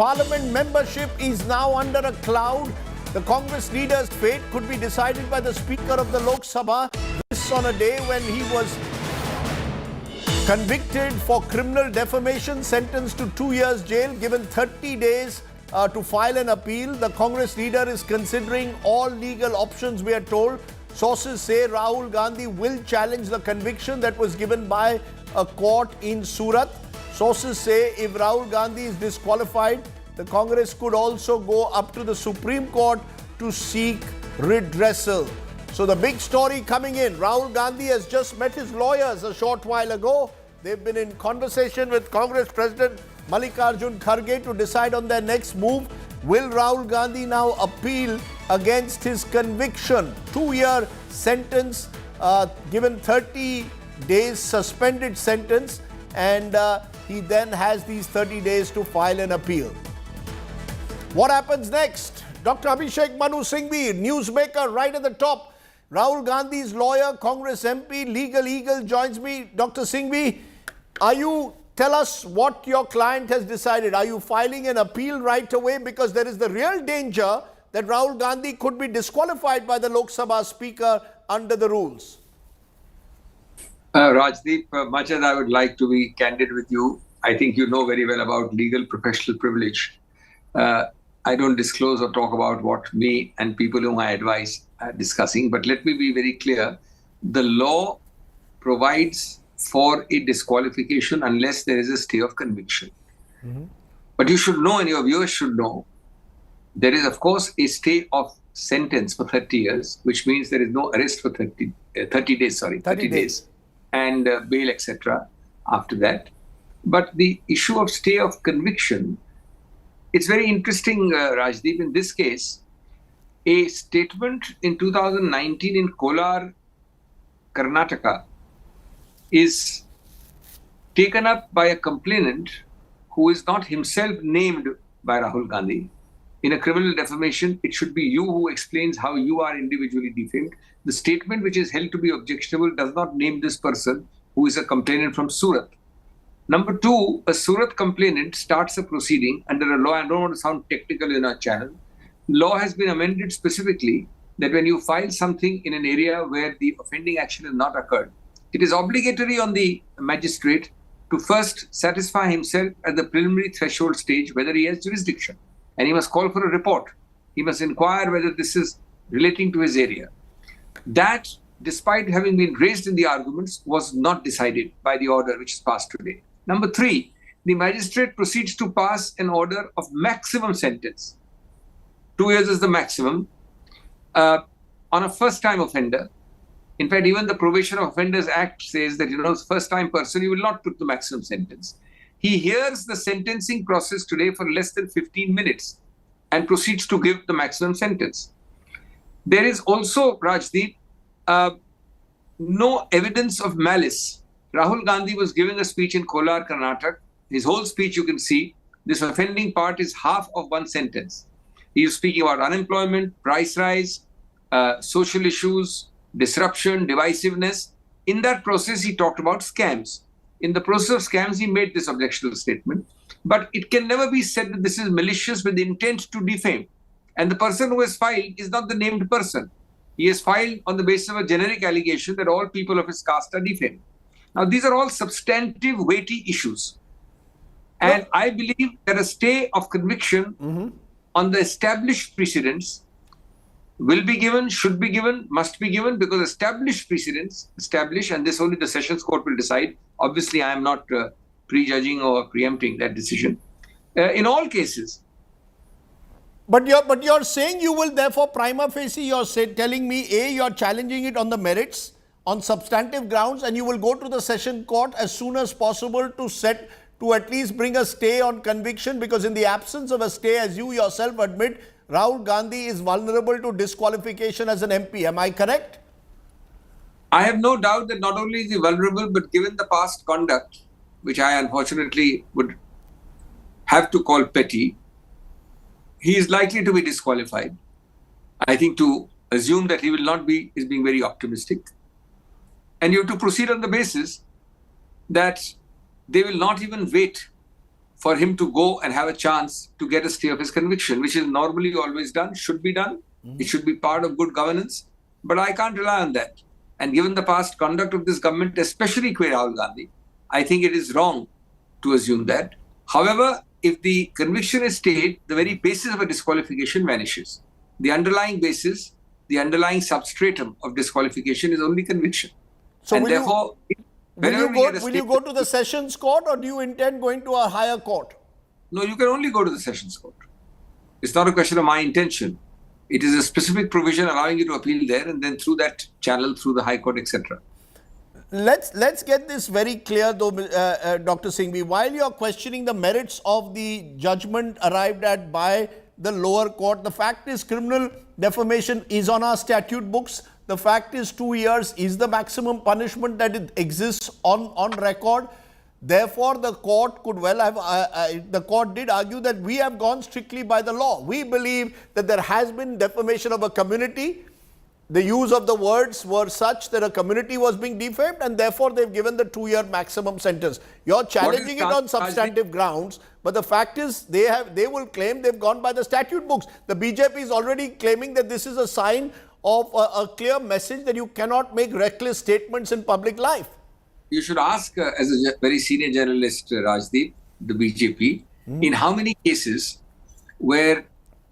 parliament membership is now under a cloud. The Congress leader's fate could be decided by the Speaker of the Lok Sabha. This on a day when he was convicted for criminal defamation, sentenced to 2 years jail, given 30 days to file an appeal. The Congress leader is considering all legal options, we are told. Sources say Rahul Gandhi will challenge the conviction that was given by a court in Surat. Sources say if Rahul Gandhi is disqualified, the Congress could also go up to the Supreme Court to seek redressal. So the big story coming in, Rahul Gandhi has just met his lawyers a short while ago. They've been in conversation with Congress President Mallikarjun Kharge to decide on their next move. Will Rahul Gandhi now appeal against his conviction? 2-year sentence, given 30 days suspended sentence, and he then has these 30 days to file an appeal. What happens next? Dr. Abhishek Manu Singhvi, newsmaker right at the top. Rahul Gandhi's lawyer, Congress MP, Legal Eagle joins me. Dr. Singhvi, tell us what your client has decided. Are you filing an appeal right away? Because there is the real danger that Rahul Gandhi could be disqualified by the Lok Sabha Speaker under the rules. Rajdeep, much as I would like to be candid with you, I think you know very well about legal professional privilege. I don't disclose or talk about what me and people whom I advise are discussing, but let me be very clear. The law provides for a disqualification unless there is a stay of conviction. But you should know, and your viewers should know, there is of course a stay of sentence for 30 years, which means there is no arrest for 30 days, and bail, etc. after that. But the issue of stay of conviction, it's very interesting, Rajdeep. In this case, a statement in 2019 in Kolar, Karnataka, is taken up by a complainant who is not himself named by Rahul Gandhi. In a criminal defamation, it should be you who explains how you are individually defamed. The statement which is held to be objectionable does not name this person, who is a complainant from Surat. Number two, a Surat complainant starts a proceeding under a law. I don't want to sound technical in our channel. Law has been amended specifically that when you file something in an area where the offending action has not occurred, it is obligatory on the magistrate to first satisfy himself at the preliminary threshold stage whether he has jurisdiction. And he must call for a report. He must inquire whether this is relating to his area. That, despite having been raised in the arguments, was not decided by the order which is passed today. Number three, the magistrate proceeds to pass an order of maximum sentence. 2 years is the maximum on a first-time offender. In fact, even the Probation of Offenders Act says that, first-time person, you will not put the maximum sentence. He hears the sentencing process today for less than 15 minutes and proceeds to give the maximum sentence. There is also, Rajdeep, no evidence of malice. Rahul Gandhi was giving a speech in Kolar, Karnataka. His whole speech, you can see, this offending part is half of one sentence. He is speaking about unemployment, price rise, social issues, disruption, divisiveness. In that process, he talked about scams. In the process of scams, he made this objectionable statement. But it can never be said that this is malicious with intent to defame. And the person who has filed is not the named person. He has filed on the basis of a generic allegation that all people of his caste are defamed. Now, these are all substantive, weighty issues. And I believe that a stay of conviction on the established precedents will be given, should be given, must be given, because established precedents, and this only the Sessions Court will decide. Obviously, I am not prejudging or preempting that decision. In all cases. But you're saying you will therefore prima facie, you're telling me, you're challenging it on the merits, on substantive grounds, and you will go to the Session Court as soon as possible to at least bring a stay on conviction, because in the absence of a stay, as you yourself admit, Rahul Gandhi is vulnerable to disqualification as an MP. Am I correct? I have no doubt that not only is he vulnerable, but given the past conduct, which I unfortunately would have to call petty, he is likely to be disqualified. I think to assume that he will not be is being very optimistic. And you have to proceed on the basis that they will not even wait for him to go and have a chance to get a stay of his conviction, which is normally always done, should be done. It should be part of good governance. But I can't rely on that. And given the past conduct of this government, especially Rahul Gandhi, I think it is wrong to assume that. However, if the conviction is stayed, the very basis of a disqualification vanishes. The underlying basis, the underlying substratum of disqualification is only conviction. So and will you- therefore, Will you go to the Sessions Court, or do you intend going to a higher court? No, you can only go to the Sessions Court. It's not a question of my intention. It is a specific provision allowing you to appeal there, and then through that channel, through the High Court, etc. Let's get this very clear, though, Dr. Singhvi. While you are questioning the merits of the judgment arrived at by the lower court, the fact is criminal defamation is on our statute books. The fact is 2 years is the maximum punishment that it exists on record. Therefore, the court could well have, the court did argue that we have gone strictly by the law. We believe that there has been defamation of a community. The use of the words were such that a community was being defamed, and therefore they've given the 2-year maximum sentence. You're challenging it on substantive grounds, but the fact is they will claim they've gone by the statute books. The BJP is already claiming that this is a sign of a clear message that you cannot make reckless statements in public life. You should ask, as a very senior journalist, Rajdeep, the BJP, in how many cases where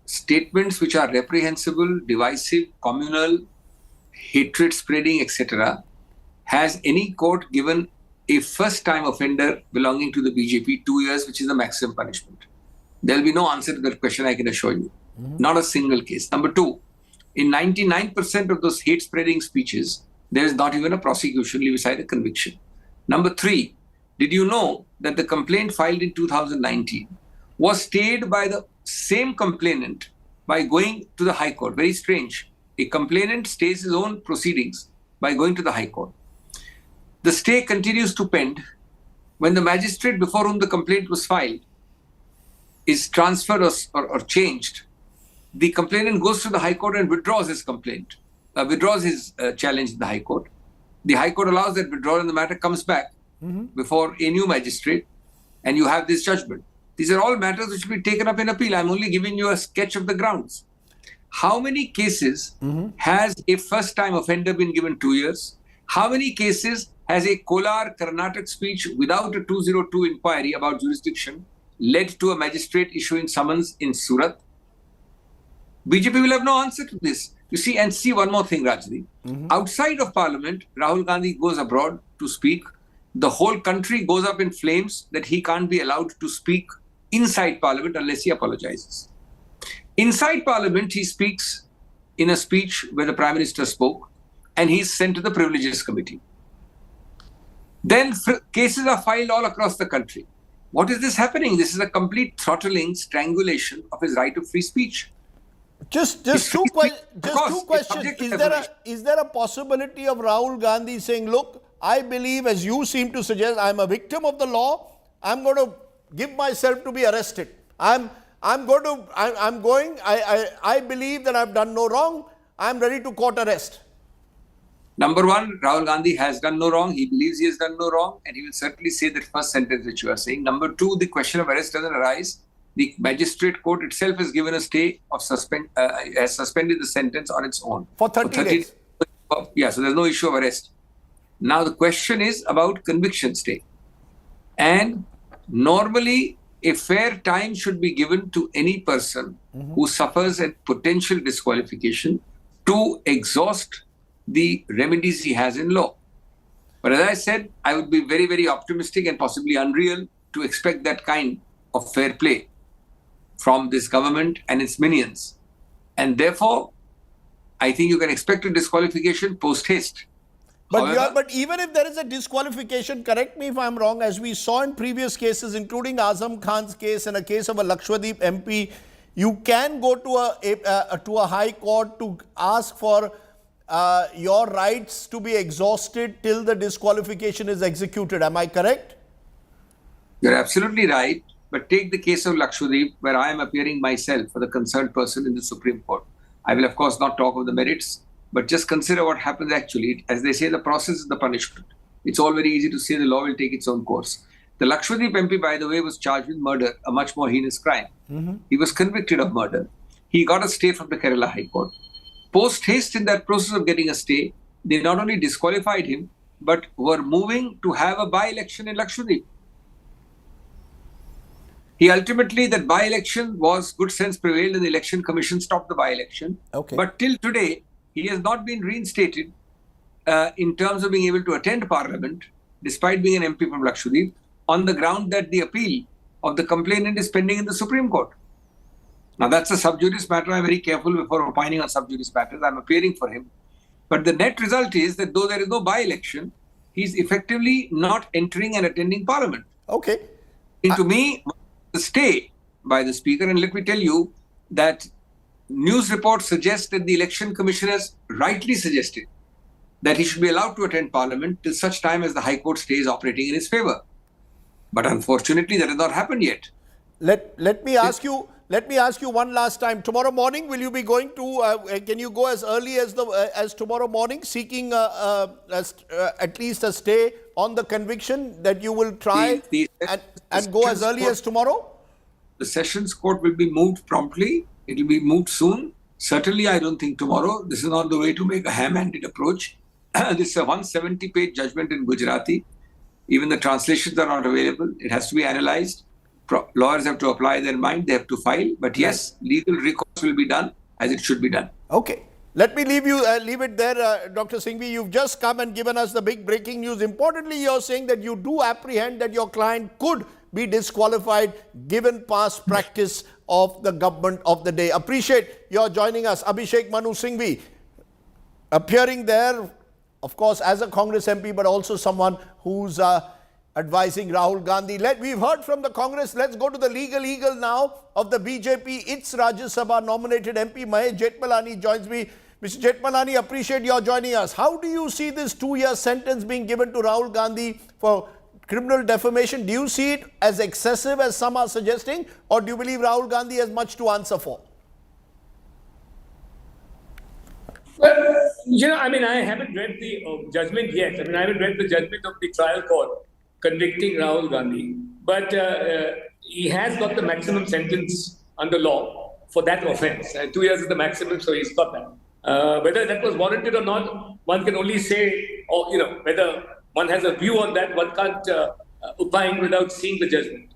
statements which are reprehensible, divisive, communal, hatred spreading, etc., has any court given a first-time offender belonging to the BJP 2 years, which is the maximum punishment? There will be no answer to that question, I can assure you. Not a single case. Number two, in 99% of those hate-spreading speeches, there is not even a prosecution, leave aside a conviction. Number three, did you know that the complaint filed in 2019 was stayed by the same complainant by going to the High Court? Very strange. A complainant stays his own proceedings by going to the High Court. The stay continues to pend when the magistrate before whom the complaint was filed is transferred or changed. The complainant goes to the High Court and withdraws his complaint, withdraws his challenge in the High Court. The High Court allows that withdrawal and the matter comes back before a new magistrate, and you have this judgment. These are all matters which will be taken up in appeal. I'm only giving you a sketch of the grounds. How many cases has a first-time offender been given 2 years? How many cases has a Kolar Karnataka speech without a 202 inquiry about jurisdiction led to a magistrate issuing summons in Surat? BJP will have no answer to this. You see, and see one more thing, Rajdeep. Outside of Parliament, Rahul Gandhi goes abroad to speak. The whole country goes up in flames that he can't be allowed to speak inside Parliament unless he apologizes. Inside Parliament, he speaks in a speech where the Prime Minister spoke, and he's sent to the Privileges Committee. Then cases are filed all across the country. What is this happening? This is a complete throttling, strangulation of his right of free speech. Just two questions. Is there a possibility of Rahul Gandhi saying, look, I believe, as you seem to suggest, I'm a victim of the law. I'm going to give myself to be arrested. I believe that I've done no wrong. I'm ready to court arrest. Number one, Rahul Gandhi has done no wrong. He believes he has done no wrong, and he will certainly say that first sentence that you are saying. Number two, the question of arrest doesn't arise. The magistrate court itself has given a stay of has suspended the sentence on its own. For 30 days. Yeah, so there's no issue of arrest. Now the question is about conviction stay. And normally a fair time should be given to any person who suffers a potential disqualification to exhaust the remedies he has in law. But as I said, I would be very, very optimistic and possibly unreal to expect that kind of fair play from this government and its minions. And therefore, I think you can expect a disqualification post-haste. But even if there is a disqualification, correct me if I'm wrong, as we saw in previous cases, including Azam Khan's case and a case of a Lakshadweep MP, you can go to a high court to ask for your rights to be exhausted till the disqualification is executed. Am I correct? You're absolutely right. But take the case of Lakshadweep, where I am appearing myself for the concerned person in the Supreme Court. I will, of course, not talk of the merits, but just consider what happens actually. As they say, the process is the punishment. It's all very easy to say the law will take its own course. The Lakshadweep MP, by the way, was charged with murder, a much more heinous crime. He was convicted of murder. He got a stay from the Kerala High Court. Post haste, in that process of getting a stay, they not only disqualified him, but were moving to have a by-election in Lakshadweep. He ultimately, that by-election was, good sense prevailed and the election commission stopped the by-election. Okay. But till today, he has not been reinstated in terms of being able to attend parliament, despite being an MP from Lakshadweep, on the ground that the appeal of the complainant is pending in the Supreme Court. Now, that's a sub judice matter. I'm very careful before opining on sub judice matters. I'm appearing for him. But the net result is that though there is no by-election, he's effectively not entering and attending parliament. Okay. And to me, the stay by the speaker, and let me tell you that news reports suggest that the election commission has rightly suggested that he should be allowed to attend parliament till such time as the High Court stay is operating in his favor. But unfortunately, that has not happened yet. Let me ask you one last time. Tomorrow morning, will you be going to? Can you go as early as tomorrow morning, seeking at least a stay on the conviction that you will try and go as early as tomorrow? The Sessions Court will be moved promptly. It will be moved soon. Certainly, I don't think tomorrow. This is not the way to make a ham-handed approach. This is a 170-page judgment in Gujarati. Even the translations are not available. It has to be analyzed. Lawyers have to apply their mind. They have to file. But yes, legal recourse will be done as it should be done. Okay. Let me leave it there, Dr. Singhvi. You've just come and given us the big breaking news. Importantly, you're saying that you do apprehend that your client could be disqualified given past practice of the government of the day. Appreciate your joining us. Abhishek Manu Singhvi, appearing there, of course, as a Congress MP, but also someone who's advising Rahul Gandhi. We've heard from the Congress. Let's go to the legal eagle now of the BJP. Its Rajya Sabha nominated MP Mahesh Jethmalani joins me. Mr. Jethmalani, appreciate your joining us. How do you see this 2-year sentence being given to Rahul Gandhi for criminal defamation? Do you see it as excessive as some are suggesting, or do you believe Rahul Gandhi has much to answer for? Well, I haven't read the judgment yet. I haven't read the judgment of the trial court convicting Rahul Gandhi. But he has got the maximum sentence under law for that offence. 2 years is the maximum, so he's got that. Whether that was warranted or not, one can only say, or whether one has a view on that, one can't opine without seeing the judgment.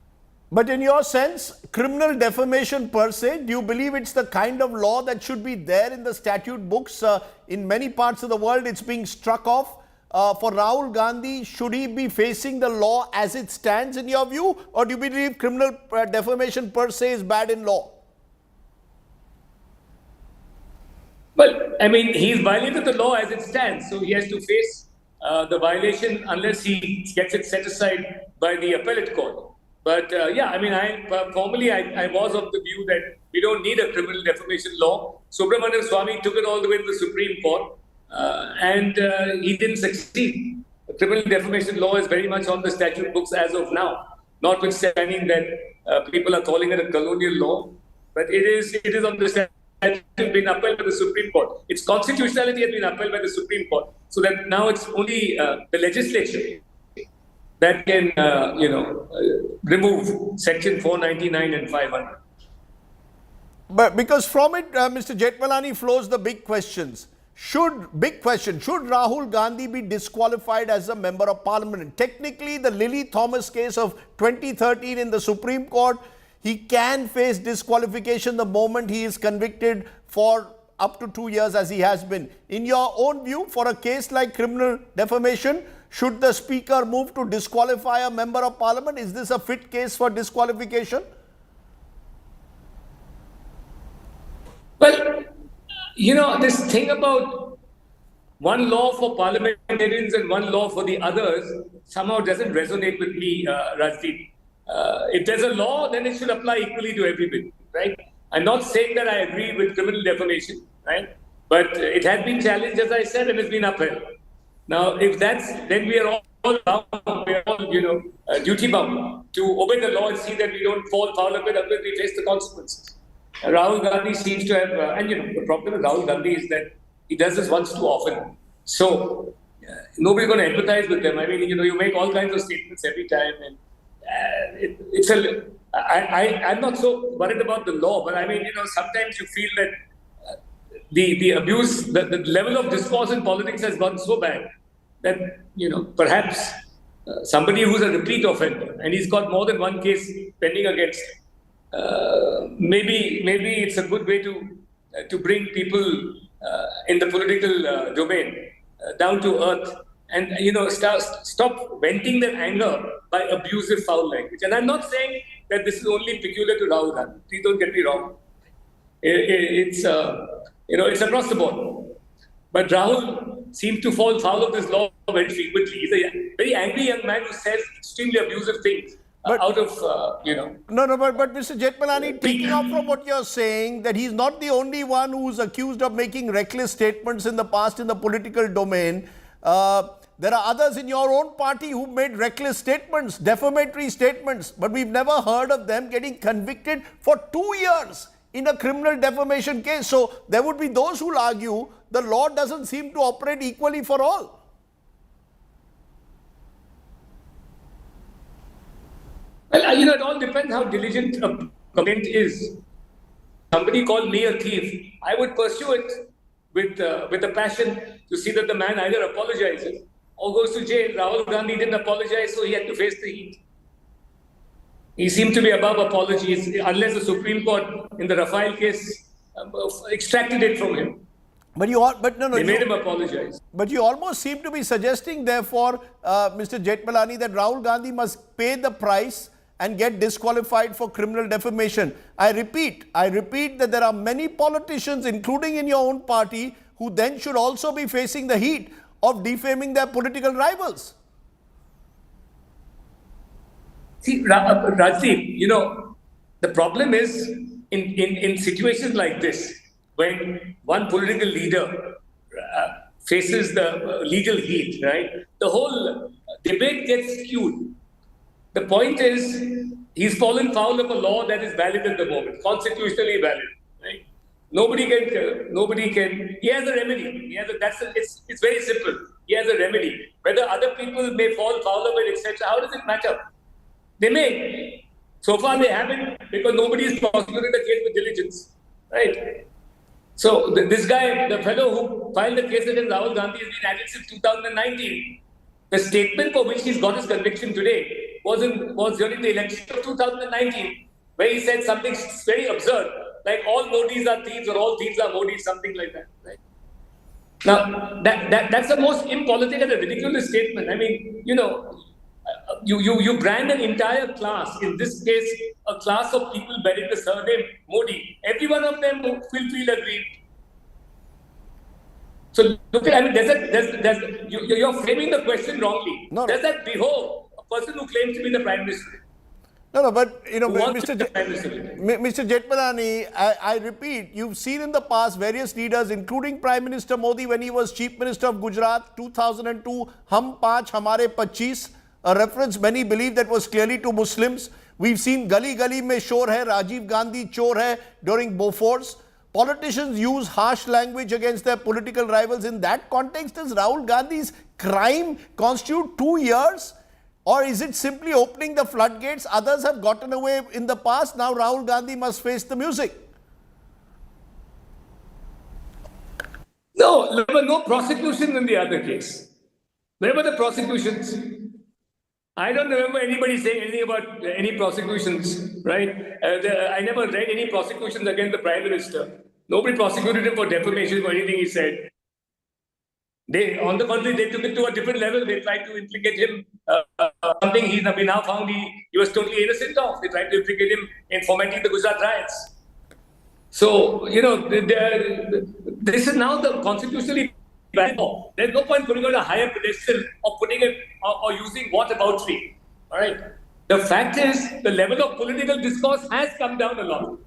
But in your sense, criminal defamation per se, do you believe it's the kind of law that should be there in the statute books? In many parts of the world, it's being struck off. For Rahul Gandhi, should he be facing the law as it stands in your view? Or do you believe criminal defamation per se is bad in law? Well, he's violated the law as it stands. So he has to face the violation unless he gets it set aside by the appellate court. But formally, I was of the view that we don't need a criminal defamation law. Subramanian Swamy took it all the way to the Supreme Court and he didn't succeed. The criminal defamation law is very much on the statute books as of now, notwithstanding that people are calling it a colonial law. But it is on the statute been upheld by the Supreme Court. Its constitutionality has been upheld by the Supreme Court. So that now it's only the legislature that can, remove Section 499 and 500. But because from it, Mr. Jethmalani, flows the big questions. Should Rahul Gandhi be disqualified as a member of parliament? Technically, the Lily Thomas case of 2013 in the Supreme Court, he can face disqualification the moment he is convicted for up to 2 years as he has been. In your own view, for a case like criminal defamation, should the speaker move to disqualify a member of parliament? Is this a fit case for disqualification? Well, this thing about one law for parliamentarians and one law for the others somehow doesn't resonate with me, Rajdeep. If there's a law, then it should apply equally to everybody, right? I'm not saying that I agree with criminal defamation, right? But it has been challenged, as I said, and it's been upheld. Now, if that's, then we are all bound, we are all, duty bound to obey the law and see that we don't fall foul of it, otherwise we face the consequences. Rahul Gandhi seems to have, the problem with Rahul Gandhi is that he does this once too often. So, nobody's going to empathize with them. You make all kinds of statements every time, and I'm not so worried about the law, but I mean, sometimes you feel that the abuse, the level of discourse in politics has gone so bad that, perhaps somebody who's a repeat offender and he's got more than one case pending against him, maybe it's a good way to bring people in the political domain down to earth and stop venting their anger by abusive foul language. And I'm not saying that this is only peculiar to Rahul Gandhi. Please don't get me wrong. It's across the board. But Rahul seems to fall foul of this law very frequently. He's a very angry young man who says extremely abusive things. But But Mr. Jethmalani, taking off from what you're saying, that he's not the only one who's accused of making reckless statements in the past in the political domain. There are others in your own party who made reckless statements, defamatory statements, but we've never heard of them getting convicted for 2 years in a criminal defamation case. So there would be those who'll argue the law doesn't seem to operate equally for all. Well, it all depends how diligent a complaint is. Somebody called me a thief. I would pursue it with a passion to see that the man either apologizes or goes to jail. Rahul Gandhi didn't apologize, so he had to face the heat. He seemed to be above apologies, unless the Supreme Court in the Rafael case extracted it from him. But They made him apologize. But you almost seem to be suggesting, therefore, Mr. Jethmalani, that Rahul Gandhi must pay the price and get disqualified for criminal defamation. I repeat that there are many politicians, including in your own party, who then should also be facing the heat of defaming their political rivals. See, Rajdeep, the problem is in situations like this, when one political leader faces the legal heat, right? The whole debate gets skewed. The point is, he's fallen foul of a law that is valid at the moment, constitutionally valid, right? Nobody can. He has a remedy. It's very simple. He has a remedy. Whether other people may fall foul of it, etc., how does it matter? They may. So far, they haven't, because nobody is prosecuting the case with diligence, right? So this guy, the fellow who filed the case against Rahul Gandhi, has been at it since 2019. The statement for which he's got his conviction today was during the election of 2019, where he said something very absurd, like all Modis are thieves or all thieves are Modis, something like that. Right? Now, that's the most impolitic and ridiculous statement. I mean, you brand an entire class, in this case, a class of people bearing the surname Modi. Every one of them will feel aggrieved. So look at, I mean, you're framing the question wrongly. No. Does that behove a person who claims to be the Prime Minister? But Mr. Mr. Jethmalani, I repeat, you've seen in the past various leaders, including Prime Minister Modi when he was Chief Minister of Gujarat, 2002, Hum Panch, Hamare 25, a reference many believe that was clearly to Muslims. We've seen Gali Gali Mein Shor Hai, Rajiv Gandhi Chor Hai during Bofors. Politicians use harsh language against their political rivals. In that context, does Rahul Gandhi's crime constitute 2 years? Or is it simply opening the floodgates? Others have gotten away in the past. Now Rahul Gandhi must face the music. No, there were no prosecutions in the other case. Where were the prosecutions? I don't remember anybody saying anything about any prosecutions, right? I never read any prosecutions against the Prime Minister. Nobody prosecuted him for defamation for anything he said. On the contrary, they took it to a different level. They tried to implicate him something we now found he was totally innocent of. They tried to implicate him in fomenting the Gujarat riots. So, this is now the constitutionally valid law. There's no point putting on a higher pedestal or putting it or using whataboutery. All right. The fact is, the level of political discourse has come down a lot.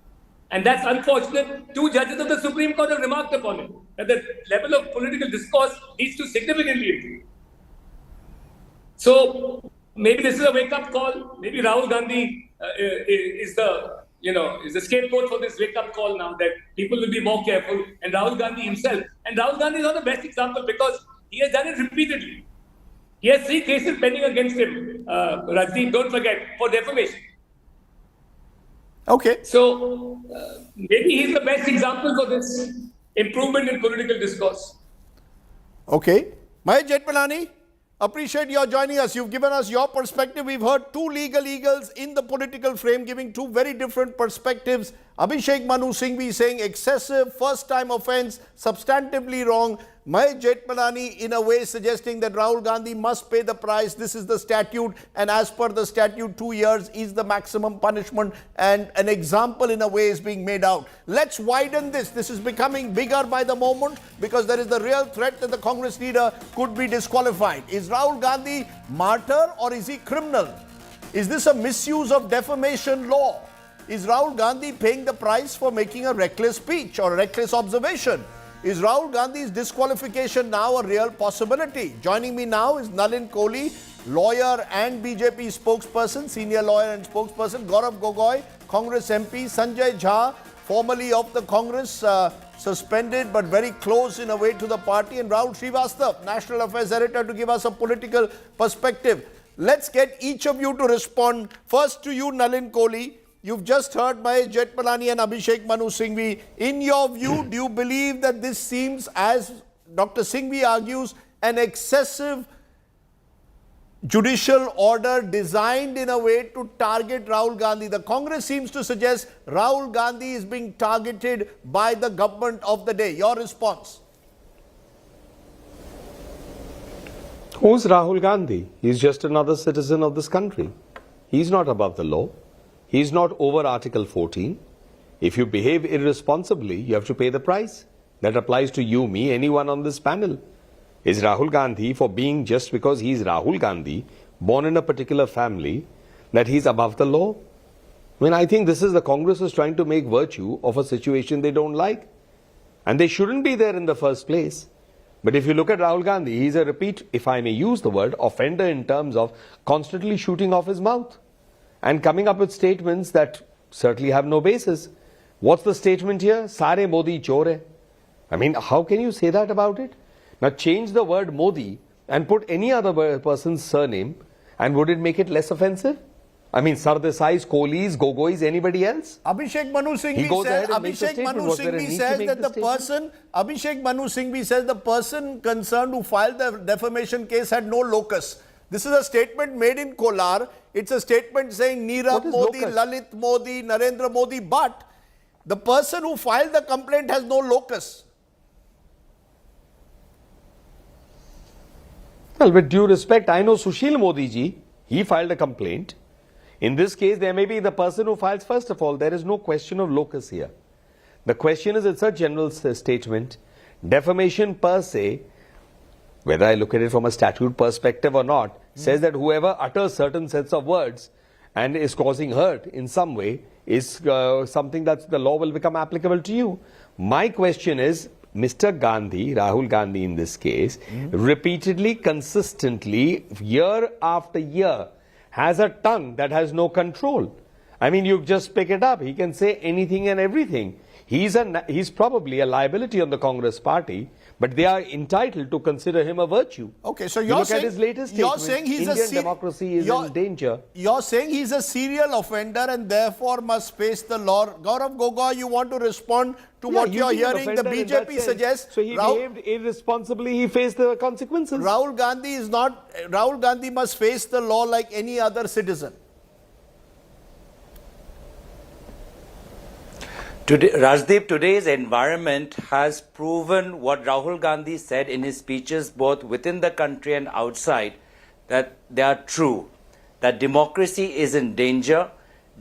And that's unfortunate. 2 judges of the Supreme Court have remarked upon it, that the level of political discourse needs to significantly improve. So maybe this is a wake-up call. Maybe Rahul Gandhi is the scapegoat for this wake-up call now, that people will be more careful. And Rahul Gandhi himself. And Rahul Gandhi is not the best example, because he has done it repeatedly. He has 3 cases pending against him, Rajdeep, don't forget, for defamation. Okay. So maybe he's the best example for this improvement in political discourse. Okay. Mahesh Jetmalani, appreciate your joining us. You've given us your perspective. We've heard two legal eagles in the political frame giving two very different perspectives. Abhishek Manu Singhvi saying excessive, first-time offence, substantively wrong. Mahesh Jetmalani in a way suggesting that Rahul Gandhi must pay the price. This is the statute, and as per the statute, 2 years is the maximum punishment, and an example in a way is being made out. Let's widen this. This is becoming bigger by the moment because there is the real threat that the Congress leader could be disqualified. Is Rahul Gandhi martyr or is he criminal? Is this a misuse of defamation law? Is Rahul Gandhi paying the price for making a reckless speech or a reckless observation? Is Rahul Gandhi's disqualification now a real possibility? Joining me now is Nalin Kohli, lawyer and BJP spokesperson, senior lawyer and spokesperson, Gaurav Gogoi, Congress MP, Sanjay Jha, formerly of the Congress, suspended but very close in a way to the party, and Rahul Srivastava, National Affairs Editor, to give us a political perspective. Let's get each of you to respond. First to you, Nalin Kohli. You've just heard Mahesh Jetmalani and Abhishek Manu Singhvi. In your view, do you believe that this seems, as Dr. Singhvi argues, an excessive judicial order designed in a way to target Rahul Gandhi? The Congress seems to suggest Rahul Gandhi is being targeted by the government of the day. Your response? Who's Rahul Gandhi? He's just another citizen of this country. He's not above the law. He's not over Article 14. If you behave irresponsibly, you have to pay the price. That applies to you, me, anyone on this panel. Is Rahul Gandhi, for being just because he's Rahul Gandhi, born in a particular family, that he's above the law? I mean, I think this is the Congress is trying to make virtue of a situation they don't like. And they shouldn't be there in the first place. But if you look at Rahul Gandhi, he's a repeat, if I may use the word, offender in terms of constantly shooting off his mouth and coming up with statements that certainly have no basis. What's the statement here? Sare Modi chore hai. I mean, how can you say that about it? Now change the word Modi and put any other person's surname, and would it make it less offensive? I mean, Sardesai's, Kohli's, Gogoi's, anybody else? Abhishek Manu Singhvi says, Abhishek Manu Singhvi says that the person, Abhishek Manu Singhvi says the person concerned who filed the defamation case had no locus. This is a statement made in Kolar. It's a statement saying Nirav Modi, locus? Lalit Modi, Narendra Modi, but the person who filed the complaint has no locus. Well, with due respect, I know Sushil Modi ji, he filed a complaint. In this case, there may be the person who files. First of all, there is no question of locus here. The question is, it's a general statement. Defamation per se, whether I look at it from a statute perspective or not, says that whoever utters certain sets of words and is causing hurt in some way is something that the law will become applicable to you. My question is, Mr. Gandhi, Rahul Gandhi in this case, repeatedly, consistently, year after year, has a tongue that has no control. I mean, you just pick it up. He can say anything and everything. He's probably a liability on the Congress party, but they are entitled to consider him a virtue. Okay, so look at his latest statement. Indian democracy is in danger. You're saying he's a serial offender and therefore must face the law. Gaurav Gogoi, you want to respond to what you're hearing? The BJP suggests. So he behaved irresponsibly. He faced the consequences. Rahul Gandhi must face the law like any other citizen. Today, Rajdeep, today's environment has proven what Rahul Gandhi said in his speeches both within the country and outside, that they are true, that democracy is in danger,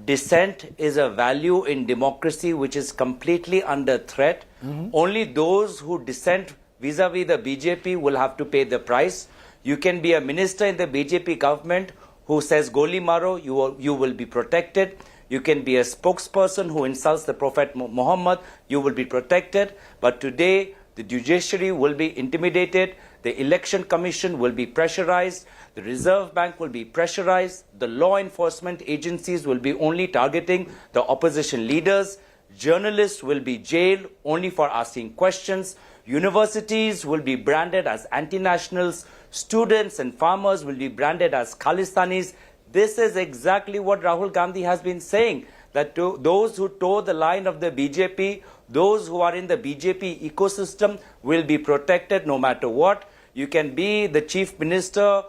dissent is a value in democracy which is completely under threat. Only those who dissent vis-a-vis the BJP will have to pay the price. You can be a minister in the BJP government who says Goli Maro, you will be protected. You can be a spokesperson who insults the Prophet Muhammad, you will be protected. But today, the judiciary will be intimidated, the election commission will be pressurized, the Reserve Bank will be pressurized, the law enforcement agencies will be only targeting the opposition leaders, journalists will be jailed only for asking questions. Universities will be branded as anti-nationals. Students and farmers will be branded as Khalistanis. This is exactly what Rahul Gandhi has been saying, that to those who toe the line of the BJP, those who are in the BJP ecosystem will be protected no matter what. You can be the chief minister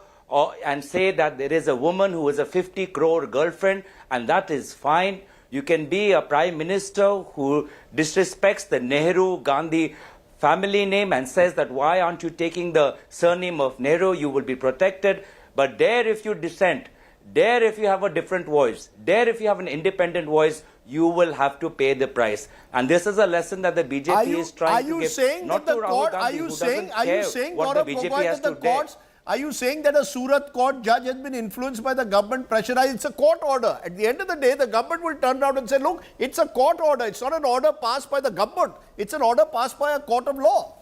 and say that there is a woman who is a 50 crore girlfriend, and that is fine. You can be a prime minister who disrespects the Nehru Gandhi family name and says that why aren't you taking the surname of Nehru, you will be protected. But there, if you dissent, there if you have a different voice, there if you have an independent voice, you will have to pay the price. And this is a lesson that the BJP is trying to give, not to Rahul Gandhi, who doesn't care what the BJP has to say. Are you saying that a Surat court judge has been influenced by the government pressurized? It's a court order. At the end of the day, the government will turn around and say, look, it's a court order. It's not an order passed by the government. It's an order passed by a court of law.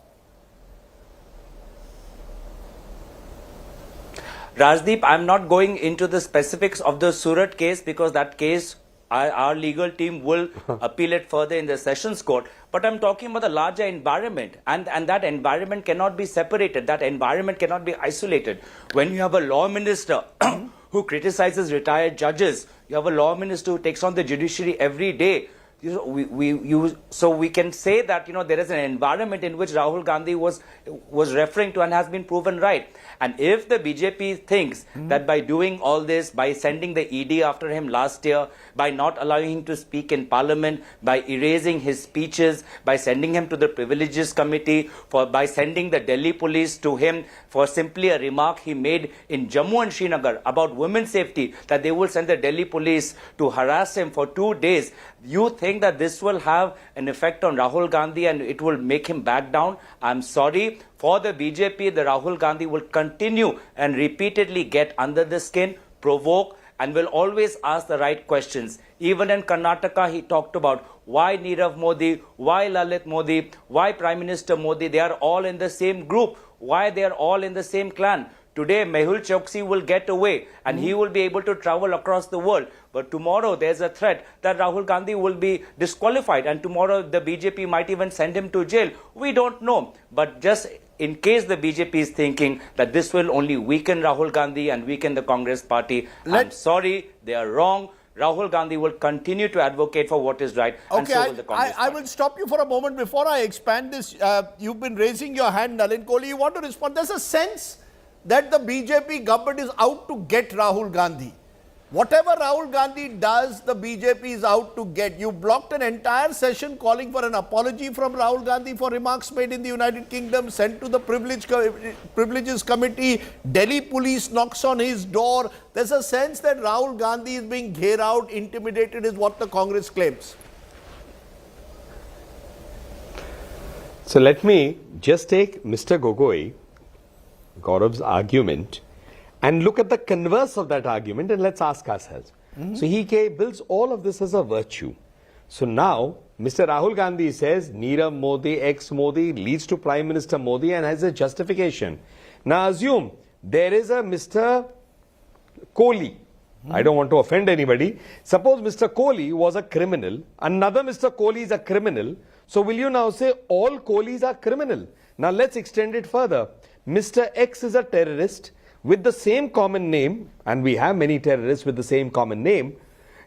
Rajdeep, I'm not going into the specifics of the Surat case because that case, our legal team will appeal it further in the Sessions Court. But I'm talking about the larger environment, and that environment cannot be separated. That environment cannot be isolated. When you have a law minister who criticizes retired judges, you have a law minister who takes on the judiciary every day. So we can say that there is an environment in which Rahul Gandhi was referring to and has been proven right. And if the BJP thinks that by doing all this, by sending the ED after him last year, by not allowing him to speak in Parliament, by erasing his speeches, by sending him to the Privileges Committee, by sending the Delhi police to him for simply a remark he made in Jammu and Srinagar about women's safety, that they will send the Delhi police to harass him for 2 days, you think that this will have an effect on Rahul Gandhi and it will make him back down? I'm sorry. For the BJP, the Rahul Gandhi will continue and repeatedly get under the skin, provoke, and will always ask the right questions. Even in Karnataka, he talked about why Nirav Modi, why Lalit Modi, why Prime Minister Modi, they are all in the same group, why they are all in the same clan. Today, Mehul Choksi will get away and he will be able to travel across the world. But tomorrow, there's a threat that Rahul Gandhi will be disqualified, and tomorrow the BJP might even send him to jail. We don't know. But just in case the BJP is thinking that this will only weaken Rahul Gandhi and weaken the Congress party, I'm sorry, they are wrong. Rahul Gandhi will continue to advocate for what is right, and so will the Congress I will stop you for a moment before I expand this. You've been raising your hand, Nalin Kohli. You want to respond? There's a sense that the BJP government is out to get Rahul Gandhi. Whatever Rahul Gandhi does, the BJP is out to get. You blocked an entire session calling for an apology from Rahul Gandhi for remarks made in the United Kingdom, sent to the Privileges Committee. Delhi police knocks on his door. There's a sense that Rahul Gandhi is being ghered out, intimidated, is what the Congress claims. So let me just take Mr. Gogoi, Gaurav's argument, and look at the converse of that argument, and let's ask ourselves. So he builds all of this as a virtue. So now, Mr. Rahul Gandhi says, Nirav Modi, ex-Modi leads to Prime Minister Modi and has a justification. Now assume there is a Mr. Kohli. I don't want to offend anybody. Suppose Mr. Kohli was a criminal, another Mr. Kohli is a criminal. So will you now say all Kohlis are criminal? Now let's extend it further. Mr. X is a terrorist with the same common name, and we have many terrorists with the same common name,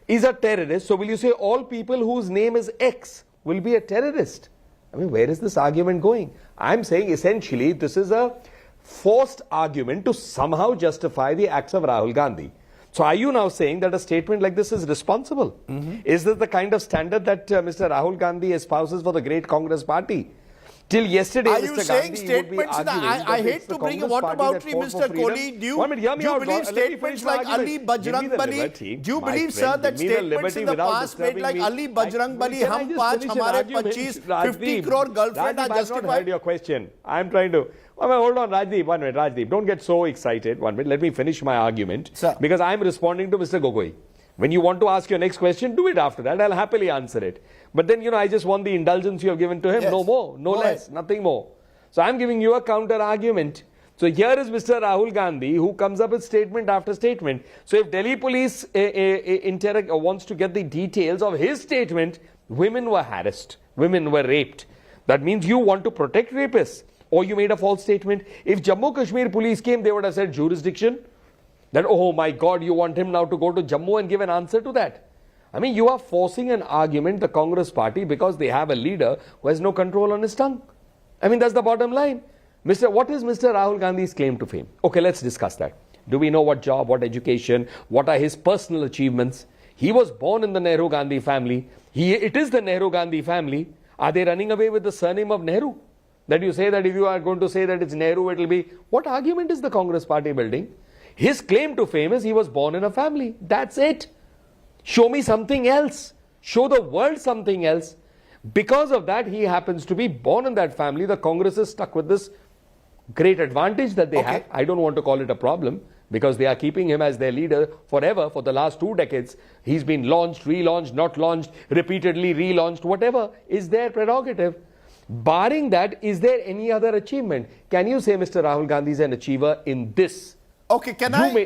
is a terrorist. So will you say all people whose name is X will be a terrorist? I mean, where is this argument going? I'm saying essentially this is a forced argument to somehow justify the acts of Rahul Gandhi. So are you now saying that a statement like this is responsible? Is this the kind of standard that Mr. Rahul Gandhi espouses for the great Congress party? Till yesterday, are Mr. you saying Gandhi statements would be arguing I hate to bring a whataboutery, Mr. Kohli. Do you believe statements like Ali Bajrang Bali? Do you believe, sir, that statements in the past made like Ali Bajrang Bali, hum paanch, hamare 25, 50 crore girlfriend are justified? I've not heard your question. I'm trying to... hold on, Rajdeep. 1 minute, Rajdeep. Don't get so excited. 1 minute. Let me finish my argument. Sir. Because I'm responding to Mr. Gogoi. When you want to ask your next question, do it after that. I'll happily answer it. But then, I just want the indulgence you have given to him. Yes. No more, no less, nothing more. So I'm giving you a counter argument. So here is Mr. Rahul Gandhi who comes up with statement after statement. So if Delhi police wants to get the details of his statement, women were harassed, women were raped. That means you want to protect rapists, or you made a false statement. If Jammu Kashmir police came, they would have said jurisdiction. That, oh my God, you want him now to go to Jammu and give an answer to that. I mean, you are forcing an argument, the Congress party, because they have a leader who has no control on his tongue. I mean, that's the bottom line. What is Mr. Rahul Gandhi's claim to fame? Okay, let's discuss that. Do we know what job, what education, what are his personal achievements? He was born in the Nehru Gandhi family. It is the Nehru Gandhi family. Are they running away with the surname of Nehru? That you say that if you are going to say that it's Nehru, it will be... What argument is the Congress party building? His claim to fame is he was born in a family. That's it. Show me something else. Show the world something else. Because of that, he happens to be born in that family. The Congress is stuck with this great advantage that they have. I don't want to call it a problem, because they are keeping him as their leader forever for the last 2 decades. He's been launched, relaunched, not launched, repeatedly relaunched, whatever is their prerogative. Barring that, is there any other achievement? Can you say Mr. Rahul Gandhi is an achiever in this? Okay,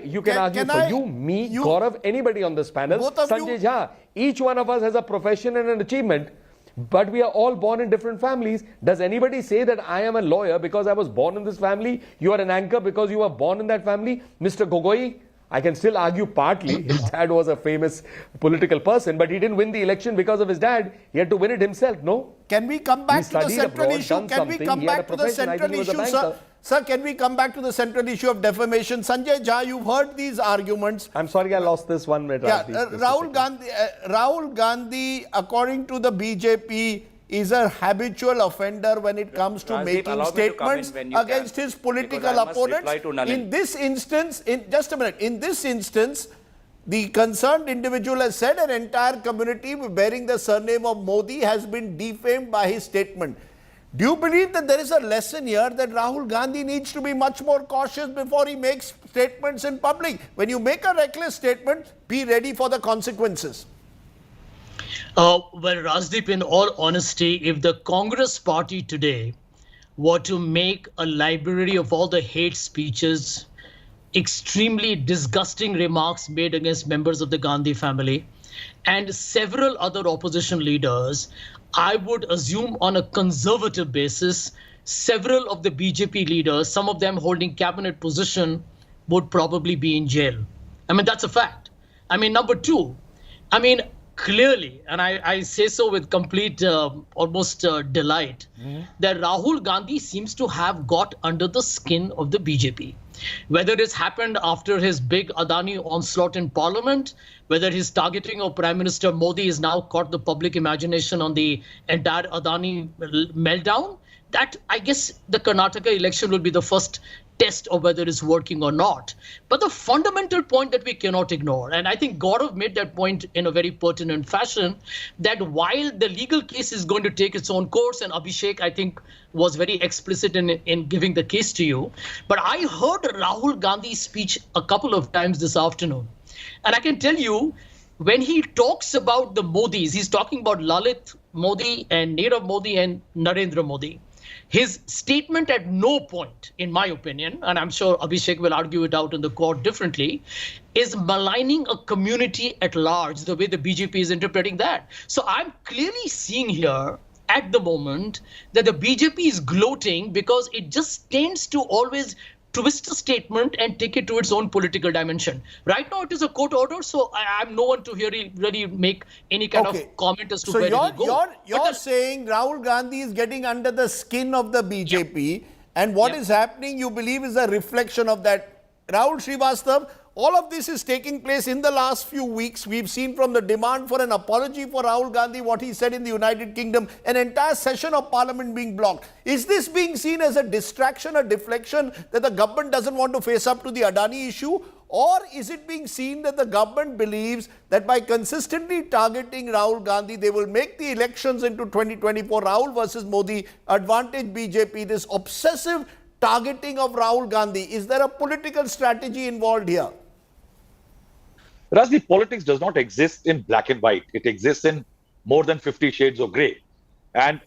You can argue for you, me, Gaurav, anybody on this panel, Sanjay Jha. Each one of us has a profession and an achievement, but we are all born in different families. Does anybody say that I am a lawyer because I was born in this family? You are an anchor because you were born in that family? Mr. Gogoi, I can still argue partly. His dad was a famous political person, but he didn't win the election because of his dad. He had to win it himself, no? Can we come back to the central issue? Can we come back to the central issue, sir? Sir, can we come back to the central issue of defamation? Sanjay Jha, you've heard these arguments. I'm sorry I lost this 1 minute. Yeah, Rahul Gandhi, according to the BJP, is a habitual offender when it comes to making statements against his political opponents. In this instance, just a minute, in this instance, the concerned individual has said an entire community bearing the surname of Modi has been defamed by his statement. Do you believe that there is a lesson here that Rahul Gandhi needs to be much more cautious before he makes statements in public? When you make a reckless statement, be ready for the consequences. Well, Rajdeep, in all honesty, if the Congress party today were to make a library of all the hate speeches, extremely disgusting remarks made against members of the Gandhi family, and several other opposition leaders, I would assume on a conservative basis, several of the BJP leaders, some of them holding cabinet position, would probably be in jail. I mean, that's a fact. I mean, number two, I mean, clearly, and I say so with complete almost delight, that Rahul Gandhi seems to have got under the skin of the BJP. Whether it's happened after his big Adani onslaught in parliament, whether his targeting of Prime Minister Modi has now caught the public imagination on the entire Adani meltdown, that I guess the Karnataka election will be the first test of whether it's working or not. But the fundamental point that we cannot ignore, and I think Gaurav made that point in a very pertinent fashion, that while the legal case is going to take its own course, and Abhishek, I think, was very explicit in giving the case to you, but I heard Rahul Gandhi's speech a couple of times this afternoon. And I can tell you, when he talks about the Modis, he's talking about Lalit Modi and Nirav Modi and Narendra Modi. His statement at no point, in my opinion, and I'm sure Abhishek will argue it out in the court differently, is maligning a community at large, the way the BJP is interpreting that. So I'm clearly seeing here at the moment that the BJP is gloating because it just tends to always twist a statement and take it to its own political dimension. Right now, it is a court order, so I'm no one to really make any kind of comment as to where it will go. You're saying Rahul Gandhi is getting under the skin of the BJP, and what is happening, you believe, is a reflection of that. Rahul Srivastav, all of this is taking place in the last few weeks. We've seen from the demand for an apology for Rahul Gandhi, what he said in the United Kingdom, an entire session of parliament being blocked. Is this being seen as a distraction, a deflection, that the government doesn't want to face up to the Adani issue? Or is it being seen that the government believes that by consistently targeting Rahul Gandhi, they will make the elections into 2024, Rahul versus Modi, advantage BJP, this obsessive targeting of Rahul Gandhi? Is there a political strategy involved here? Rajdeep, politics does not exist in black and white. It exists in more than 50 shades of grey. And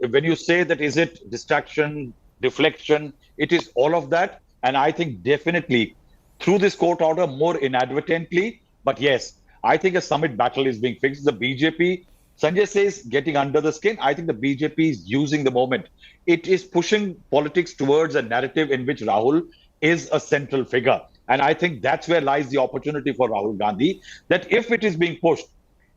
when you say that, is it distraction, deflection, it is all of that. And I think definitely through this court order, more inadvertently. But yes, I think a summit battle is being fixed. The BJP Sanjay says getting under the skin. I think the BJP is using the moment. It is pushing politics towards a narrative in which Rahul is a central figure. And I think that's where lies the opportunity for Rahul Gandhi, that if it is being pushed,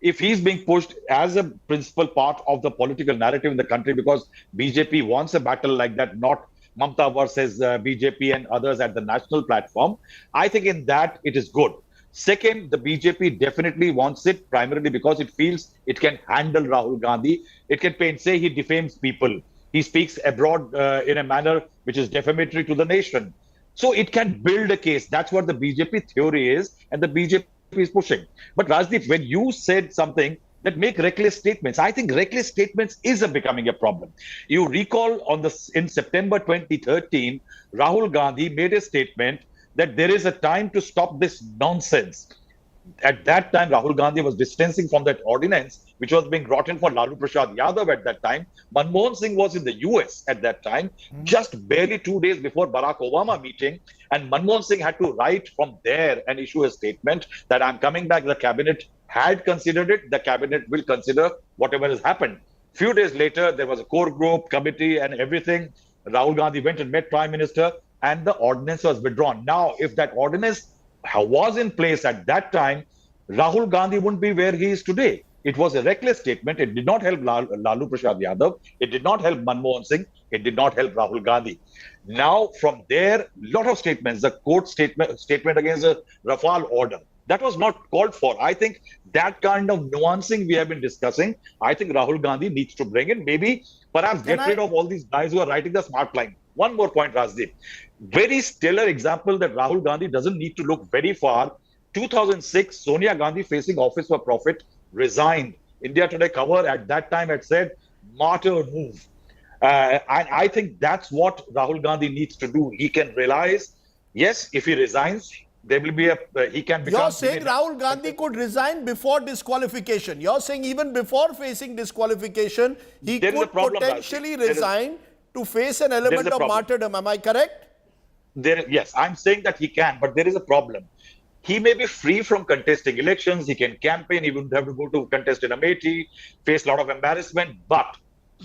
if he's being pushed as a principal part of the political narrative in the country, because BJP wants a battle like that, not Mamta versus BJP and others at the national platform, I think in that it is good. Second, the BJP definitely wants it primarily because it feels it can handle Rahul Gandhi. It can say he defames people. He speaks abroad in a manner which is defamatory to the nation. So it can build a case. That's what the BJP theory is, and the BJP is pushing. But Rajdeep, when you said something that make reckless statements, I think reckless statements is becoming a problem. You recall in September 2013, Rahul Gandhi made a statement that there is a time to stop this nonsense. At that time, Rahul Gandhi was distancing from that ordinance, which was being brought in for Lalu Prasad Yadav at that time. Manmohan Singh was in the US at that time, just barely 2 days before Barack Obama meeting. And Manmohan Singh had to write from there and issue a statement that I'm coming back. The cabinet had considered it. The cabinet will consider whatever has happened. Few days later, there was a core group committee and everything. Rahul Gandhi went and met Prime Minister, and the ordinance was withdrawn. Now, if that ordinance was in place at that time, Rahul Gandhi wouldn't be where he is today. It was a reckless statement. It did not help Lalu Prasad Yadav. It did not help Manmohan Singh. It did not help Rahul Gandhi. Now, from there, lot of statements, the court statement against the Rafale order, that was not called for. I think that kind of nuancing we have been discussing, I think Rahul Gandhi needs to bring in. Maybe, perhaps get rid of all these guys who are writing the smart line. One more point, Rajdeep. Very stellar example that Rahul Gandhi doesn't need to look very far. 2006, Sonia Gandhi, facing office for profit, resigned. India Today cover at that time had said, martyr move. And I think that's what Rahul Gandhi needs to do. He can realize, yes, if he resigns, there will be he can become... You're saying Rahul Gandhi could resign before disqualification. You're saying even before facing disqualification, he could potentially resign to face an element of martyrdom. Am I correct? Yes, I'm saying that he can, but there is a problem. He may be free from contesting elections. He can campaign. He wouldn't have to go to contest in Amethi, face a lot of embarrassment. But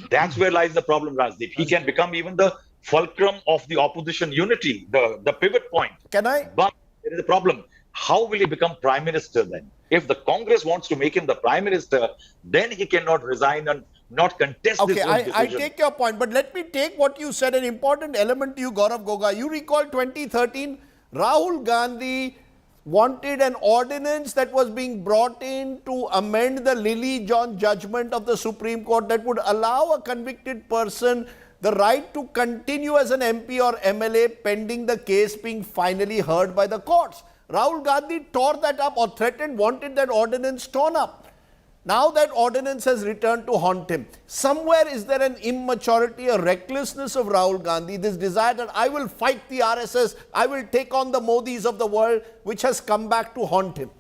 that's where lies the problem, Rajdeep. He can become even the fulcrum of the opposition unity, the pivot point. But there is a problem. How will he become Prime Minister then? If the Congress wants to make him the Prime Minister, then he cannot resign and not contest this decision. I take your point, but let me take what you said, an important element to you, Gaurav Goga. You recall 2013, Rahul Gandhi wanted an ordinance that was being brought in to amend the Lily John judgment of the Supreme Court that would allow a convicted person the right to continue as an MP or MLA pending the case being finally heard by the courts. Rahul Gandhi tore that up or threatened, wanted that ordinance torn up. Now that ordinance has returned to haunt him. Somewhere is there an immaturity, a recklessness of Rahul Gandhi, this desire that I will fight the RSS, I will take on the Modis of the world, which has come back to haunt him.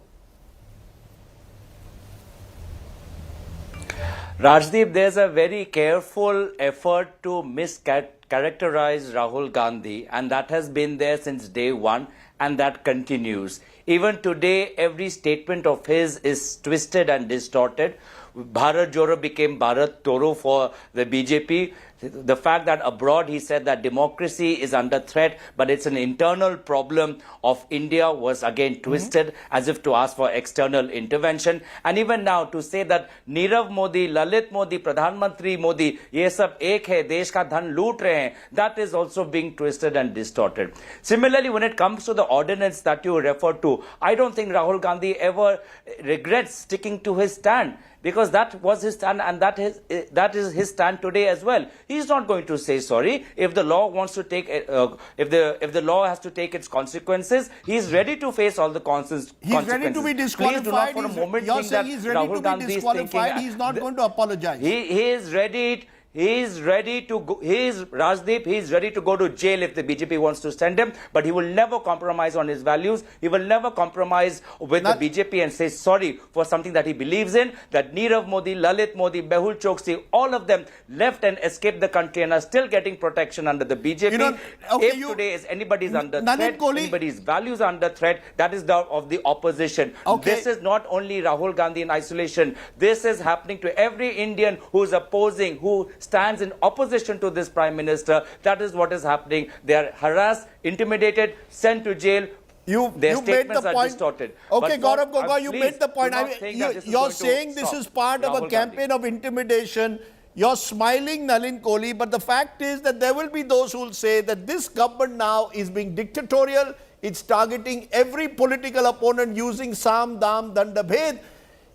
Rajdeep, there's a very careful effort to mischaracterize Rahul Gandhi, and that has been there since day one, and that continues. Even today, every statement of his is twisted and distorted. Bharat Joro became Bharat Toro for the BJP. The fact that abroad he said that democracy is under threat, but it's an internal problem of India was again twisted as if to ask for external intervention. And even now to say that Nirav Modi, Lalit Modi, Pradhan Mantri Modi, ye sab ek hai, desh ka dhan loot rahe hain, that is also being twisted and distorted. Similarly, when it comes to the ordinance that you referred to, I don't think Rahul Gandhi ever regrets sticking to his stand, because that was his stand and that is his stand today as well. He's not going to say sorry. If the law wants to take, if the law has to take its consequences, he's ready to face all the consequences. He's ready to be disqualified. Please do not for a moment You're think that saying he's ready Rahul to Gandhi be is disqualified. thinking, he's not going to apologize. He is ready. He is ready to go. Rajdeep. He is ready to go to jail if the BJP wants to send him. But he will never compromise on his values. He will never compromise with the BJP and say sorry for something that he believes in. That Nirav Modi, Lalit Modi, Mehul Choksi, all of them left and escaped the country and are still getting protection under the BJP. If today is anybody's under threat, anybody's values are under threat, that is of the opposition. This is not only Rahul Gandhi in isolation. This is happening to every Indian who is opposing, who stands in opposition to this Prime Minister. That is what is happening. They are harassed, intimidated, sent to jail. Their statements are distorted. Okay, Gaurav Gogoi, you made the point. You're saying this is part of a campaign of intimidation. You're smiling, Nalin Kohli, but the fact is that there will be those who will say that this government now is being dictatorial. It's targeting every political opponent using Sam, Dam, Danda, Bhed.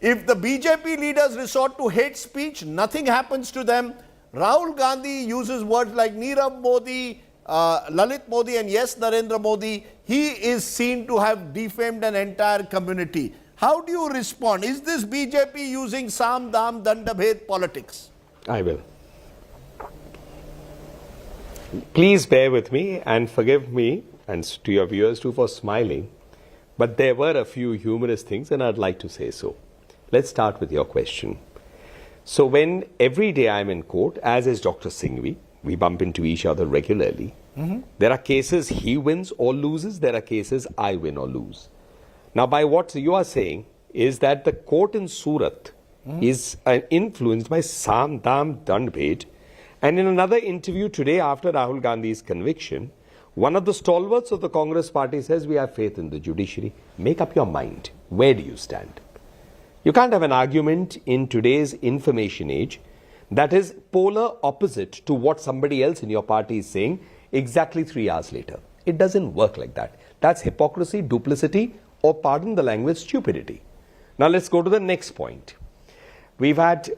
If the BJP leaders resort to hate speech, nothing happens to them. Rahul Gandhi uses words like Nirav Modi, Lalit Modi, and yes, Narendra Modi. He is seen to have defamed an entire community. How do you respond? Is this BJP using Sam, Dam, Danda, Bhed politics? I will. Please bear with me and forgive me, and to your viewers too, for smiling. But there were a few humorous things and I'd like to say so. Let's start with your question. So when every day I'm in court, as is Dr. Singhvi, we bump into each other regularly. There are cases he wins or loses. There are cases I win or lose. Now, by what you are saying is that the court in Surat is influenced by Sam, Dam, Dand, Bhed. And in another interview today after Rahul Gandhi's conviction, one of the stalwarts of the Congress party says, we have faith in the judiciary. Make up your mind. Where do you stand? You can't have an argument in today's information age that is polar opposite to what somebody else in your party is saying exactly 3 hours later. It doesn't work like that. That's hypocrisy, duplicity, or pardon the language, stupidity. Now let's go to the next point. We've had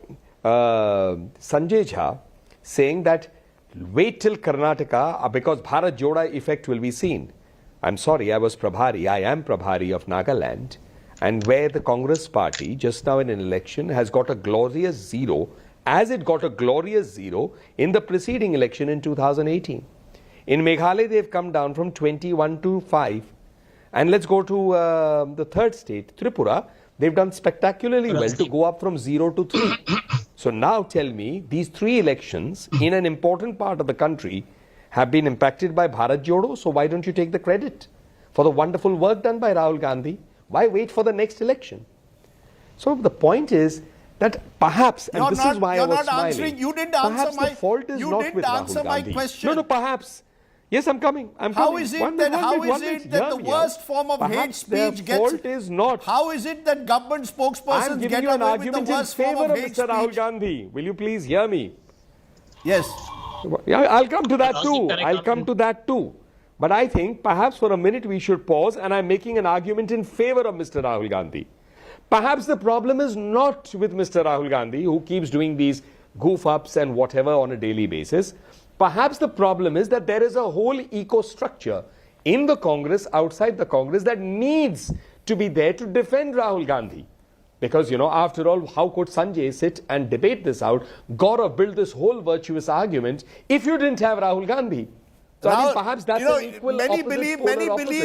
Sanjay Jha saying that wait till Karnataka because Bharat Joda effect will be seen. I'm sorry, I was Prabhari. I am Prabhari of Nagaland. And where the Congress party just now in an election has got a glorious zero, as it got a glorious zero in the preceding election in 2018. In Meghalaya, they've come down from 21 to 5. And let's go to the third state, Tripura. They've done spectacularly well to go up from 0 to 3. So now tell me, these 3 elections in an important part of the country have been impacted by Bharat Jodo. So why don't you take the credit for the wonderful work done by Rahul Gandhi? Why wait for the next election? So the point is that perhaps, and this is why I was smiling, you didn't answer perhaps the fault is not with Rahul Gandhi. Question. No, perhaps. Yes, I'm coming. How is it that the worst form of hate speech gets... fault is not. How is it that government spokespersons get away with the worst form of hate speech? Rahul Gandhi. Will you please hear me? Yes. Yeah, I'll come to that too. I'll come to that too. But I think perhaps for a minute we should pause, and I'm making an argument in favor of Mr. Rahul Gandhi. Perhaps the problem is not with Mr. Rahul Gandhi, who keeps doing these goof-ups and whatever on a daily basis. Perhaps the problem is that there is a whole eco-structure in the Congress, outside the Congress, that needs to be there to defend Rahul Gandhi. Because, you know, after all, how could Sanjay sit and debate this out? Gaurav built this whole virtuous argument if you didn't have Rahul Gandhi. So I think perhaps that's an equal many believe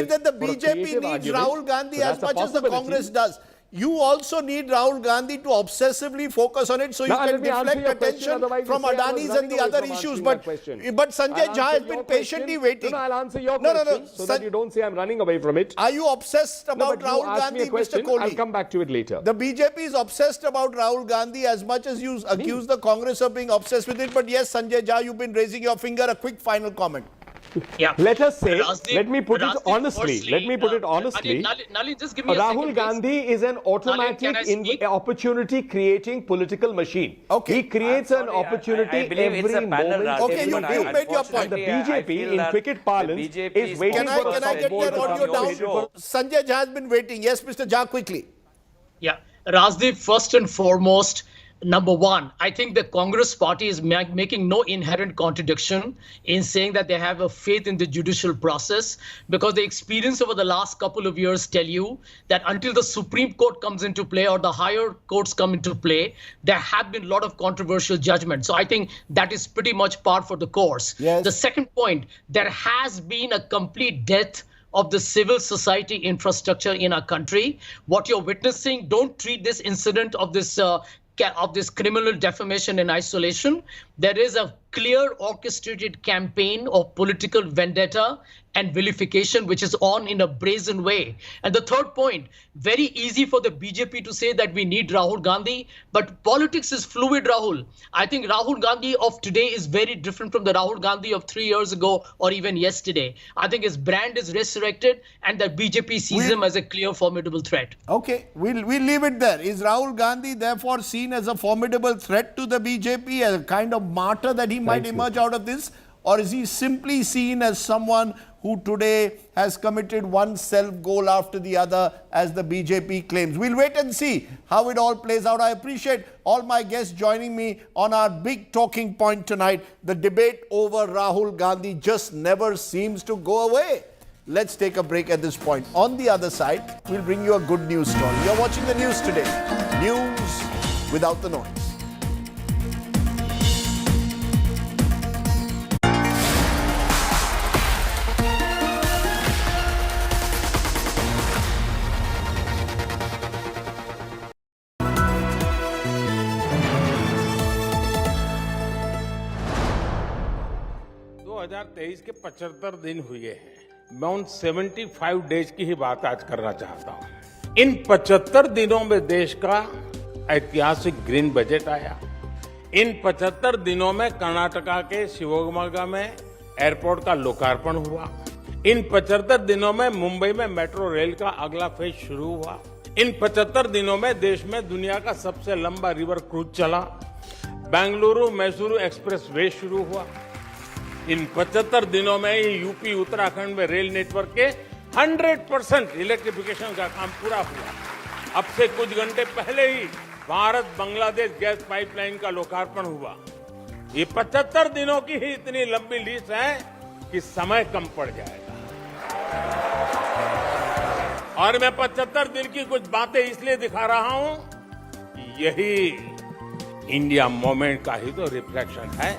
that the BJP needs Rahul Gandhi as much as the Congress does. You also need Rahul Gandhi to obsessively focus on it so you can deflect attention from Adani's and the other issues. But Sanjay Jha has been patiently waiting. I'll answer your question so that you don't say I'm running away from it. Are you obsessed about Rahul Gandhi, Mr. Kohli? I'll come back to it later. The BJP is obsessed about Rahul Gandhi as much as you accuse the Congress of being obsessed with it. But yes, Sanjay Jha, you've been raising your finger. A quick final comment. Yeah. Let us say, let me put it honestly. Nalin, just give me Rahul Gandhi is an automatic opportunity creating political machine. Okay. He creates an opportunity every moment. Okay, you made your point. The BJP in cricket parlance is waiting for Can I get their audio down? Sanjay Jha has been waiting. Yes, Mr. Jha, quickly. Yeah. Rajdeep, first and foremost, Number one, I think the Congress party is making no inherent contradiction in saying that they have a faith in the judicial process, because the experience over the last couple of years tell you that until the Supreme Court comes into play or the higher courts come into play, there have been a lot of controversial judgments. So I think that is pretty much par for the course. Yes. The second point, there has been a complete death of the civil society infrastructure in our country. What you're witnessing, don't treat this incident of this criminal defamation in isolation. There is a clear orchestrated campaign of political vendetta and vilification, which is on in a brazen way. And the third point, very easy for the BJP to say that we need Rahul Gandhi, but politics is fluid, Rahul. I think Rahul Gandhi of today is very different from the Rahul Gandhi of 3 years ago or even yesterday. I think his brand is resurrected and the BJP sees him as a clear, formidable threat. Okay, we'll leave it there. Is Rahul Gandhi therefore seen as a formidable threat to the BJP, as a kind of martyr that he might emerge out of this? Or is he simply seen as someone who today has committed one self-goal after the other, as the BJP claims? We'll wait and see how it all plays out. I appreciate all my guests joining me on our big talking point tonight. The debate over Rahul Gandhi just never seems to go away. Let's take a break at this point. On the other side, we'll bring you a good news story. You're watching the news today. News without the noise. के 75 दिन हुए हैं। मैं उन 75 days की ही बात आज करना चाहता हूं। इन 75 दिनों में देश का ऐतिहासिक ग्रीन बजट आया। इन 75 दिनों में कर्नाटका के शिवमोगा में एयरपोर्ट का लोकार्पण हुआ। इन 75 दिनों में मुंबई में मेट्रो रेल का अगला फेज शुरू हुआ। इन 75 दिनों में देश में दुनिया का सबसे लंबा रिवर क्रूज चला। बेंगलुरु मैसूरू एक्सप्रेस वे शुरू हुआ। इन 75 दिनों में यूपी उत्तराखंड में रेल नेटवर्क के 100% इलेक्ट्रिफिकेशन का काम पूरा हुआ। अब से कुछ घंटे पहले ही भारत बांग्लादेश गैस पाइपलाइन का लोकार्पण हुआ। ये 75 दिनों की ही इतनी लंबी लिस्ट है कि समय कम पड़ जाएगा। और मैं 75 दिन की कुछ बातें इसलिए दिखा रहा हूं कि यही इंडिया मूवमेंट का ही तो रिफ्लेक्शन है।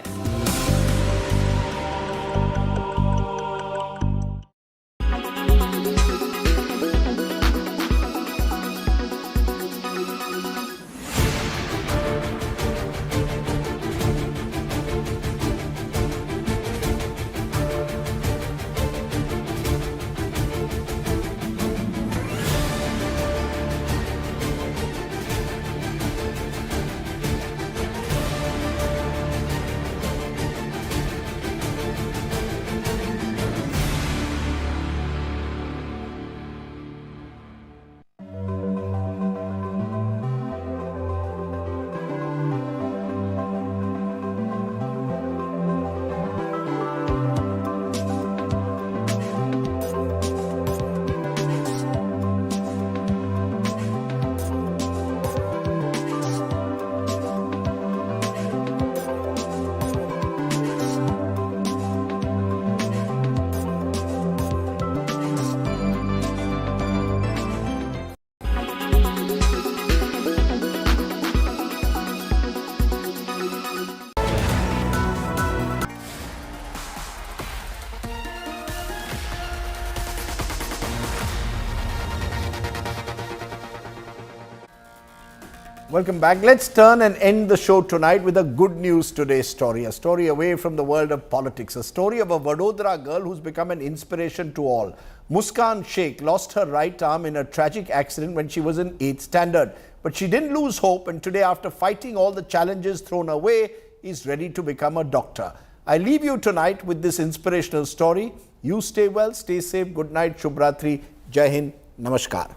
Welcome back. Let's turn and end the show tonight with a good news today story. A story away from the world of politics. A story of a Vadodara girl who's become an inspiration to all. Muskan Sheikh lost her right arm in a tragic accident when she was in 8th standard. But she didn't lose hope, and today, after fighting all the challenges thrown her way, is ready to become a doctor. I leave you tonight with this inspirational story. You stay well, stay safe. Good night. Shubhratri. Jai Hind. Namaskar.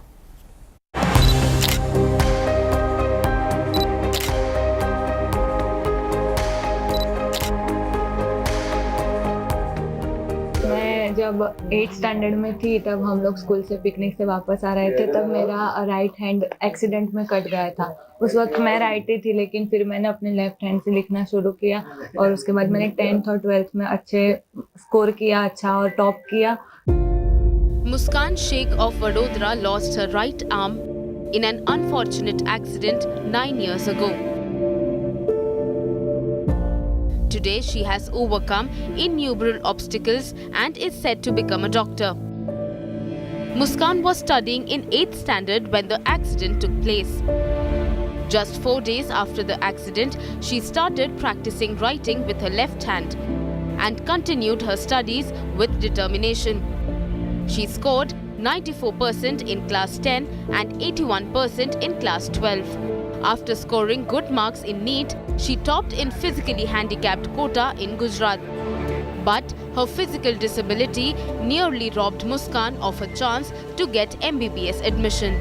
जब जब 8th standard में थी तब हम लोग school से picnic से वापस आ रहे थे, तब मेरा राइट हैंड एक्सीडेंट में कट गया था। उस वक्त मैं राइटी थी, लेकिन फिर मैंने अपने लेफ्ट हैंड से लिखना शुरू किया और उसके बाद मैंने 10th और 12th में अच्छे स्कोर किया, अच्छा और टॉप किया। Muskan Sheikh of Vadodara lost her right arm in an unfortunate accident 9 years ago. Today, she has overcome innumerable obstacles and is set to become a doctor. Muskan was studying in 8th standard when the accident took place. Just 4 days after the accident, she started practicing writing with her left hand and continued her studies with determination. She scored 94% in class 10 and 81% in class 12. After scoring good marks in NEET, she topped in physically handicapped quota in Gujarat. But her physical disability nearly robbed Muskan of a chance to get MBBS admission.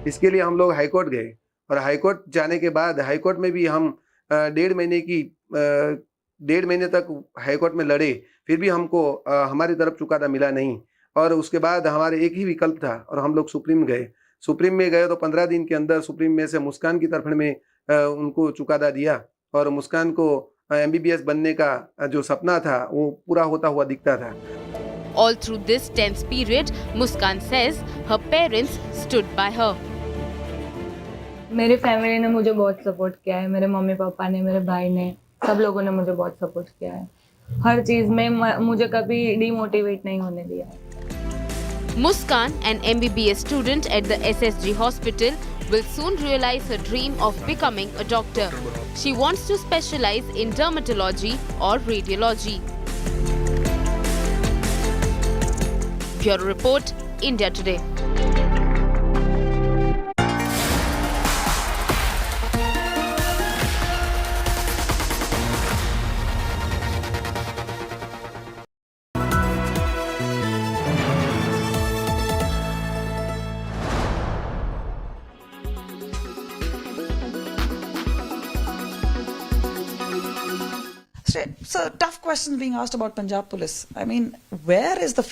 इसके लिए हम लोग high court गए और high court जाने के बाद high court में भी हम 1.5 महीने तक हाई कोर्ट में लड़े, फिर भी हमको हमारी तरफ चुकादा मिला नहीं। और उसके बाद हमारे एक ही विकल्प था और हम लोग सुप्रीम गए। सुप्रीम में गए तो 15 दिन के अंदर सुप्रीम में से मुस्कान की तरफ में उनको चुकादा दिया और मुस्कान को MBBS बनने का जो सपना था वो पूरा होता हुआ दिखता था। All through this tense period, Muskan says her parents stood by her. मेरी फैमिली ने मुझे बहुत सपोर्ट किया है, मेरे मम्मी पापा ने, मेरे भाई ने, सब लोगों ने मुझे बहुत सपोर्ट किया है। हर चीज में मुझे कभी डिमोटिवेट नहीं होने दिया है। Muskan, an MBBS student at the SSG hospital, will soon realize her dream of becoming a doctor. She wants to specialize in dermatology or radiology. Bureau Report, India Today. So tough questions being asked about Punjab police. I mean, where is the